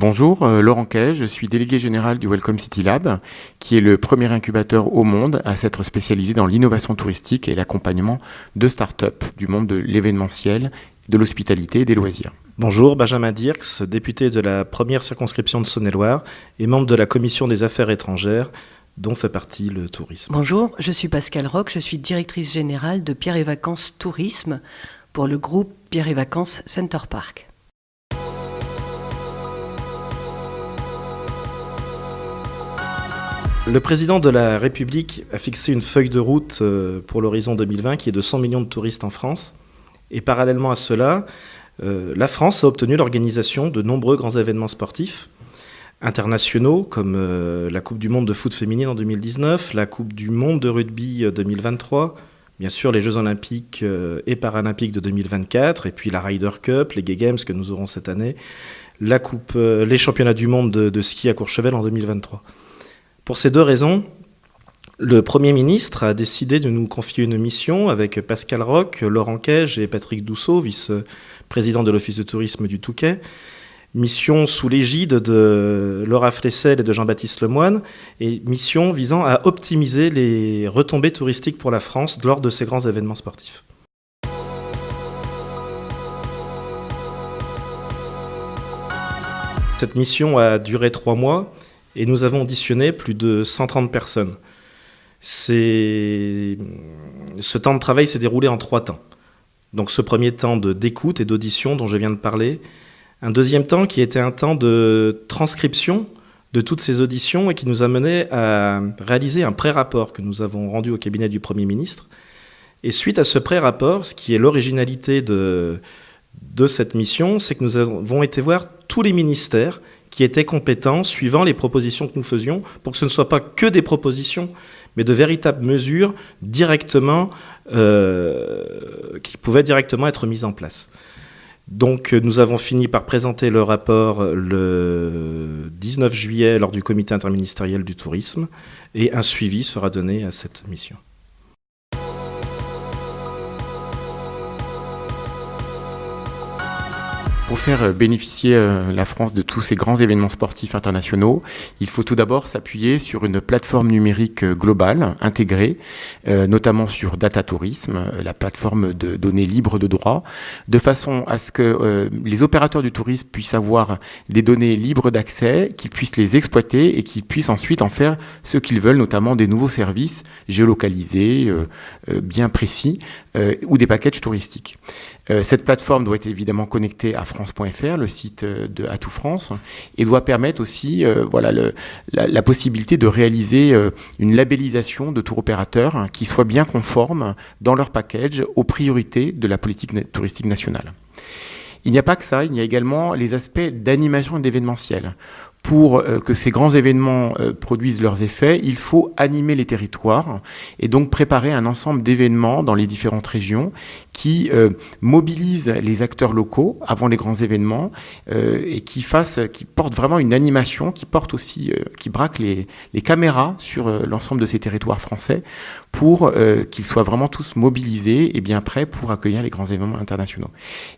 Bonjour, Laurent Quay, je suis délégué général du Welcome City Lab, qui est le premier incubateur au monde à s'être spécialisé dans l'innovation touristique et l'accompagnement de start-up du monde de l'événementiel, de l'hospitalité et des loisirs. Bonjour, Benjamin Dirks, député de la première circonscription de Saône-et-Loire et membre de la commission des affaires étrangères, dont fait partie le tourisme. Bonjour, je suis Pascal Roch, je suis directrice générale de Pierre et Vacances Tourisme pour le groupe Pierre et Vacances Center Parc. Le président de la République a fixé une feuille de route pour l'horizon 2020 qui est de 100 millions de touristes en France. Et parallèlement à cela, la France a obtenu l'organisation de nombreux grands événements sportifs internationaux, comme la Coupe du Monde de foot féminine en 2019, la Coupe du Monde de rugby 2023, bien sûr les Jeux Olympiques et Paralympiques de 2024, et puis la Ryder Cup, les Gay Games que nous aurons cette année, les championnats du monde de ski à Courchevel en 2023. Pour ces deux raisons, le Premier ministre a décidé de nous confier une mission avec Pascal Roch, Laurent Quay et Patrick Douceau, vice-président de l'Office de tourisme du Touquet. Mission sous l'égide de Laura Flessel et de Jean-Baptiste Lemoine, et mission visant à optimiser les retombées touristiques pour la France lors de ces grands événements sportifs. Cette mission a duré 3 mois et nous avons auditionné plus de 130 personnes. Ce temps de travail s'est déroulé en 3 temps. Donc ce premier temps d'écoute et d'audition dont je viens de parler, un deuxième temps qui était un temps de transcription de toutes ces auditions et qui nous a mené à réaliser un pré-rapport que nous avons rendu au cabinet du Premier ministre. Et suite à ce pré-rapport, ce qui est l'originalité de cette mission, c'est que nous avons été voir tous les ministères qui étaient compétents suivant les propositions que nous faisions pour que ce ne soit pas que des propositions, mais de véritables mesures directement, qui pouvaient directement être mises en place. Donc nous avons fini par présenter le rapport le 19 juillet lors du comité interministériel du tourisme et un suivi sera donné à cette mission. Pour faire bénéficier la France de tous ces grands événements sportifs internationaux, il faut tout d'abord s'appuyer sur une plateforme numérique globale, intégrée, notamment sur Data Tourisme, la plateforme de données libres de droit, de façon à ce que les opérateurs du tourisme puissent avoir des données libres d'accès, qu'ils puissent les exploiter et qu'ils puissent ensuite en faire ce qu'ils veulent, notamment des nouveaux services géolocalisés, bien précis, ou des packages touristiques. Cette plateforme doit être évidemment connectée à France.fr, le site de Atout France, et doit permettre aussi la possibilité de réaliser une labellisation de tour opérateurs qui soit bien conforme dans leur package aux priorités de la politique touristique nationale. Il n'y a pas que ça, il y a également les aspects d'animation et d'événementiel. Pour que ces grands événements produisent leurs effets, il faut animer les territoires et donc préparer un ensemble d'événements dans les différentes régions qui mobilisent les acteurs locaux avant les grands événements et qui portent vraiment une animation, qui braque les caméras sur l'ensemble de ces territoires français pour qu'ils soient vraiment tous mobilisés et bien prêts pour accueillir les grands événements internationaux.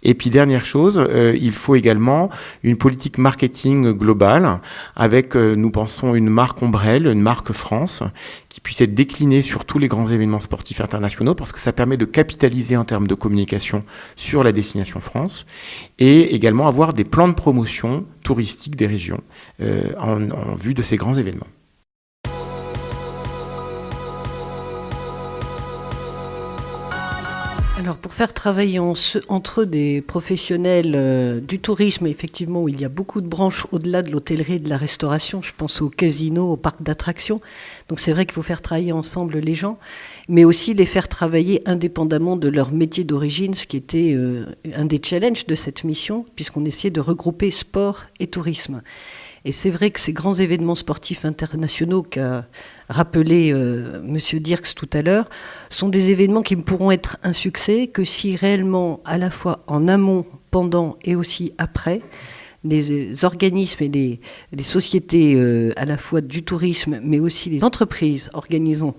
Et puis dernière chose, il faut également une politique marketing globale avec, nous pensons, une marque ombrelle, une marque France, qui puisse être déclinée sur tous les grands événements sportifs internationaux, parce que ça permet de capitaliser en termes de communication sur la destination France, et également avoir des plans de promotion touristique des régions en vue de ces grands événements. Alors pour faire travailler entre eux des professionnels du tourisme, effectivement, où il y a beaucoup de branches au-delà de l'hôtellerie et de la restauration, je pense au casino, au parc d'attractions. Donc c'est vrai qu'il faut faire travailler ensemble les gens, mais aussi les faire travailler indépendamment de leur métier d'origine, ce qui était un des challenges de cette mission, puisqu'on essayait de regrouper sport et tourisme. Et c'est vrai que ces grands événements sportifs internationaux qu'a rappelé M. Dirks tout à l'heure sont des événements qui ne pourront être un succès que si réellement, à la fois en amont, pendant et aussi après, les organismes et les sociétés à la fois du tourisme, mais aussi les entreprises organisant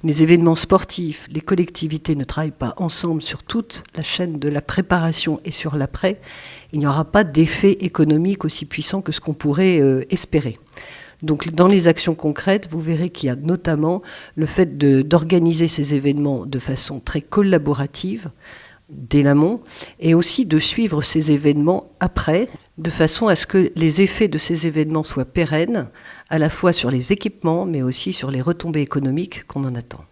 les événements sportifs, les collectivités ne travaillent pas ensemble sur toute la chaîne de la préparation et sur l'après, il n'y aura pas d'effet économique aussi puissant que ce qu'on pourrait espérer. Donc dans les actions concrètes, vous verrez qu'il y a notamment le fait d'organiser ces événements de façon très collaborative, dès l'amont, et aussi de suivre ces événements après, de façon à ce que les effets de ces événements soient pérennes, à la fois sur les équipements, mais aussi sur les retombées économiques qu'on en attend.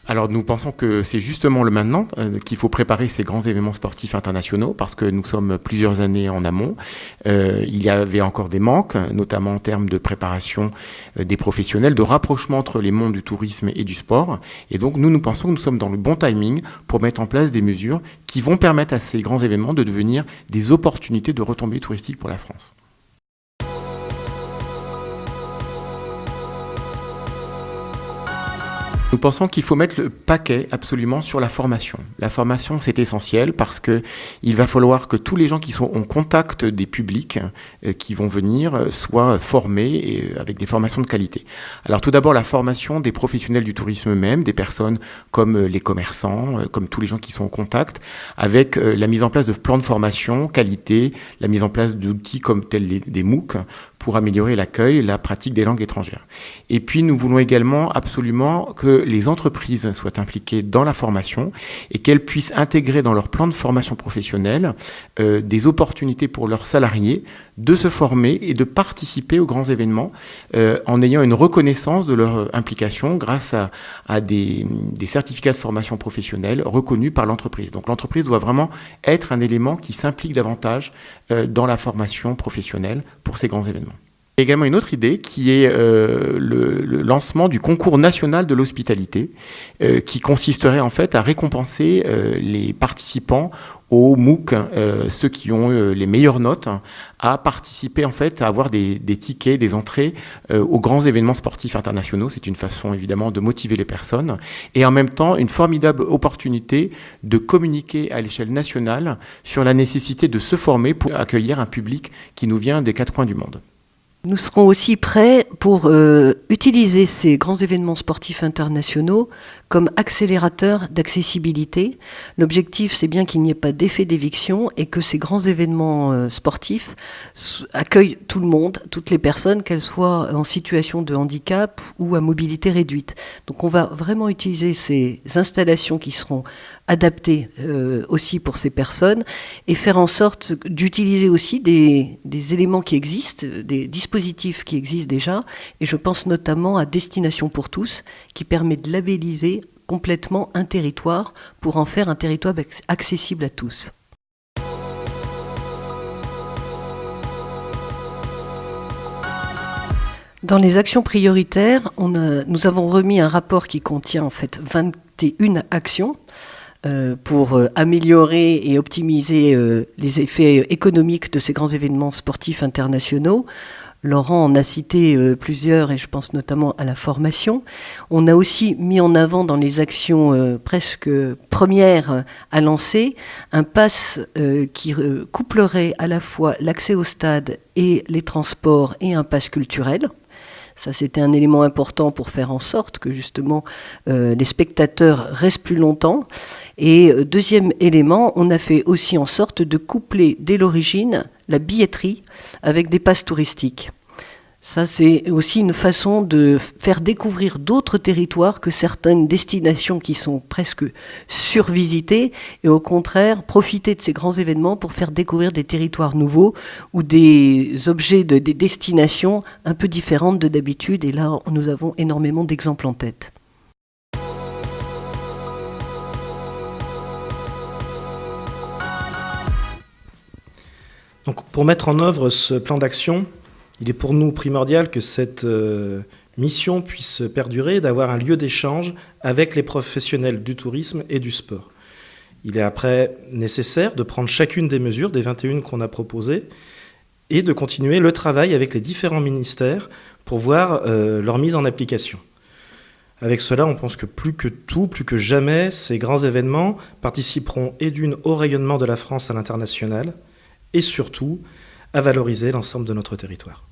Alors nous pensons que c'est justement le maintenant qu'il faut préparer ces grands événements sportifs internationaux parce que nous sommes plusieurs années en amont. Il y avait encore des manques, notamment en termes de préparation des professionnels, de rapprochement entre les mondes du tourisme et du sport. Et donc nous pensons que nous sommes dans le bon timing pour mettre en place des mesures qui vont permettre à ces grands événements de devenir des opportunités de retombées touristiques pour la France. Nous pensons qu'il faut mettre le paquet absolument sur la formation. La formation, c'est essentiel parce que il va falloir que tous les gens qui sont en contact des publics qui vont venir soient formés et avec des formations de qualité. Alors tout d'abord, la formation des professionnels du tourisme eux-mêmes, des personnes comme les commerçants, comme tous les gens qui sont en contact, avec la mise en place de plans de formation, qualité, la mise en place d'outils comme tels des MOOC pour améliorer l'accueil et la pratique des langues étrangères. Et puis nous voulons également absolument que les entreprises soient impliquées dans la formation et qu'elles puissent intégrer dans leur plan de formation professionnelle des opportunités pour leurs salariés de se former et de participer aux grands événements en ayant une reconnaissance de leur implication grâce à des certificats de formation professionnelle reconnus par l'entreprise. Donc l'entreprise doit vraiment être un élément qui s'implique davantage dans la formation professionnelle pour ces grands événements. Il y a également une autre idée qui est le lancement du concours national de l'hospitalité qui consisterait en fait à récompenser les participants au MOOC, ceux qui ont les meilleures notes, à participer en fait, à avoir des tickets, des entrées aux grands événements sportifs internationaux. C'est une façon évidemment de motiver les personnes et en même temps une formidable opportunité de communiquer à l'échelle nationale sur la nécessité de se former pour accueillir un public qui nous vient des quatre coins du monde. Nous serons aussi prêts pour utiliser ces grands événements sportifs internationaux comme accélérateur d'accessibilité. L'objectif, c'est bien qu'il n'y ait pas d'effet d'éviction et que ces grands événements sportifs accueillent tout le monde, toutes les personnes, qu'elles soient en situation de handicap ou à mobilité réduite. Donc on va vraiment utiliser ces installations qui seront adaptées aussi pour ces personnes et faire en sorte d'utiliser aussi des éléments qui existent, des dispositifs qui existent déjà. Et je pense notamment à Destination pour tous, qui permet de labelliser complètement un territoire pour en faire un territoire accessible à tous. Dans les actions prioritaires, nous avons remis un rapport qui contient en fait 21 actions pour améliorer et optimiser les effets économiques de ces grands événements sportifs internationaux. Laurent en a cité plusieurs et je pense notamment à la formation. On a aussi mis en avant dans les actions presque premières à lancer un pass qui couplerait à la fois l'accès au stade et les transports et un pass culturel. Ça, c'était un élément important pour faire en sorte que justement les spectateurs restent plus longtemps. Et deuxième élément, on a fait aussi en sorte de coupler dès l'origine la billetterie avec des passes touristiques. Ça, c'est aussi une façon de faire découvrir d'autres territoires que certaines destinations qui sont presque survisitées et au contraire, profiter de ces grands événements pour faire découvrir des territoires nouveaux ou des objets des destinations un peu différentes de d'habitude. Et là, nous avons énormément d'exemples en tête. Donc, pour mettre en œuvre ce plan d'action, il est pour nous primordial que cette mission puisse perdurer et d'avoir un lieu d'échange avec les professionnels du tourisme et du sport. Il est après nécessaire de prendre chacune des mesures, des 21 qu'on a proposées, et de continuer le travail avec les différents ministères pour voir leur mise en application. Avec cela, on pense que plus que jamais, ces grands événements participeront au rayonnement de la France à l'international et surtout à valoriser l'ensemble de notre territoire.